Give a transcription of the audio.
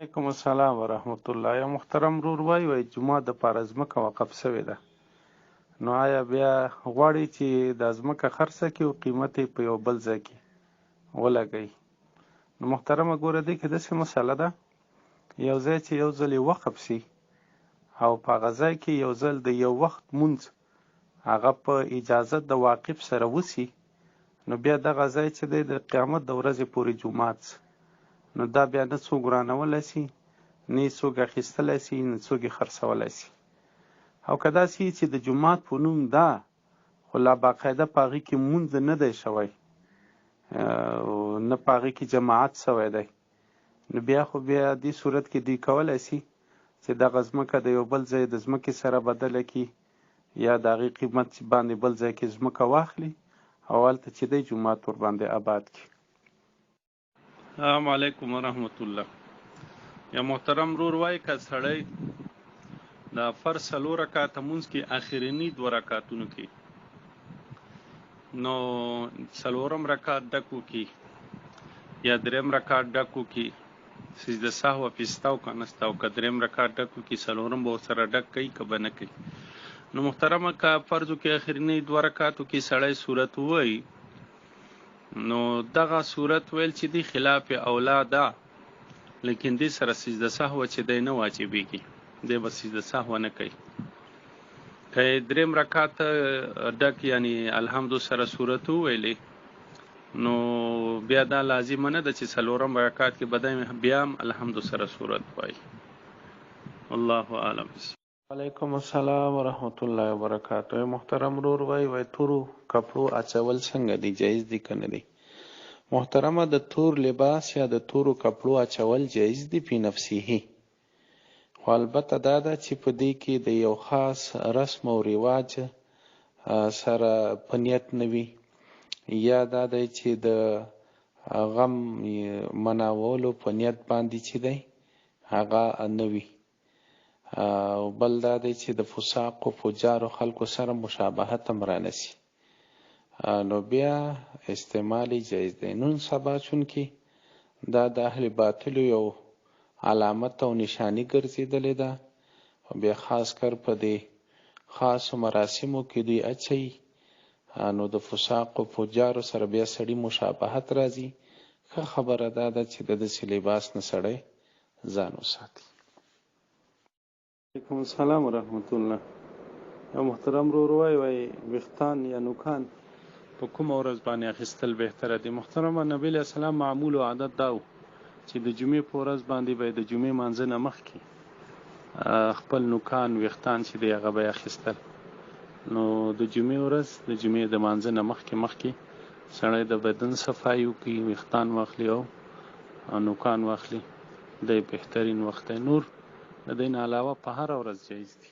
وعلیکم السلام ورحمت الله. یو محترم ورور وایي جومات دپاره ځمکه وقف شوې ده، نو آیا بیا غواړي چې دا ځمکه خرڅه کړي او قیمت یې په یو بل ځای کې ولګوي؟ نو محترمه ګوره، دې کې داسې مسله ده، یو ځای چې یو ځل یې وقف شي او په هغه ځای کې یو ځل د یو وخت مونځ هغه په اجازت د واقف سره وسي، نو بیا دغه ځای چې دی د قیامت د ورځې پورې جومات شي، نو دا بیا نه څوک ورانولی شي، نه یې څوک اخیستلی شي، نه څوک یې خرڅولی شي. او که داسې وي چې د جومات په نوم ده خو لا باقاعده په هغې کې مونځ نه دی شوی، نه په هغې کې جماعت شوی دی، نو بیا خو بیا دې صورت کې دوی کولی شي چې دغه ځمکه د یو بل ځای د ځمکې سره بدله کړي، یا د هغې قیمت باندې بل ځای کې ځمکه واخلي او هلته چې دی جومات ورباندې آباد کړي. السلام علیکم ورحمت الله. یا محترم ورور وایي که سړی د فرض 4 رکعاته مونځ کې آخرني 2 رکعتونو کې نو 4م رکعت ډک وکړي یا 3م رکعت ډک وکړي، سجده سهو اخیسته او که نسته، او که 3م رکعت ډک وکړي 4م به ورسره ډک کوي که به نه کوي. نو محترمه که فرضو کې آخرني 2 رکعتو کې سړی صورت ووایي، نو دغه صورت ویل چې دی خلاف اولا ده، لیکن دې سره سجده سهو چې دی نه واجبېږي، دی به سجده سهو نه کوي. که یې 3م رکعت ډک یعنی الحمدو سره صورت وویلې، نو بیا دا لازمه نه ده چې 4م رکعت کې به دی بیا هم الحمدو سره صورت وایي. الله اعلم. وعلیکم السلام ورحمت الله وبرکاته. محترم ورور وایي تورو کپړو اچول څنګه دی، جایز دی که نه دی؟ محترمه د تور لباس یا د تورو کپړو اچول جایز دی په نفسه، خو البته دا ده چې په دې کې د یو خاص رسم او رواج سره په نیت نه وي، یا دا دی چې د غم مناولو په نیت باندې چې دی هغه نه وي، او بل دا دی چې د فساق او فجارو خلکو سره مشابهت هم رانسي، نو بیا استعمال جایز دی. نن سبا چونکې دا د اهل باطلو یو علامت او نشانی ګرځېدلې ده، بیا خاص کر په دې خاصو مراسمو کې دوی اچوي، نو د فساق او فجارو سره بیا سړي مشابهت راځي. ښه خبره دا ده چې د داسې لباس نه سړی ځان وساتي. وعلیکم السلام ورحمت الله. یو محترم ورور وایي ویښتان یا نوکان په کومه ورځ باندې اخیستل بهتره دي؟ محترمه نبی علیه السلام معمول او عادت دا و چې د جمعې په ورځ باندې به د جمعې مانځه نه مخکې خپل نوکان ویښتان چې دی هغه به یې اخیستل، نو د جمعې ورځ د جمعې د مانځه نه مخکې سړی د بدن صفایي وکړي، ویښتان واخلي او نوکان واخلي، دی بهترین وخت دی. نور د دې نه علاوه په هره ورځ جایز دي.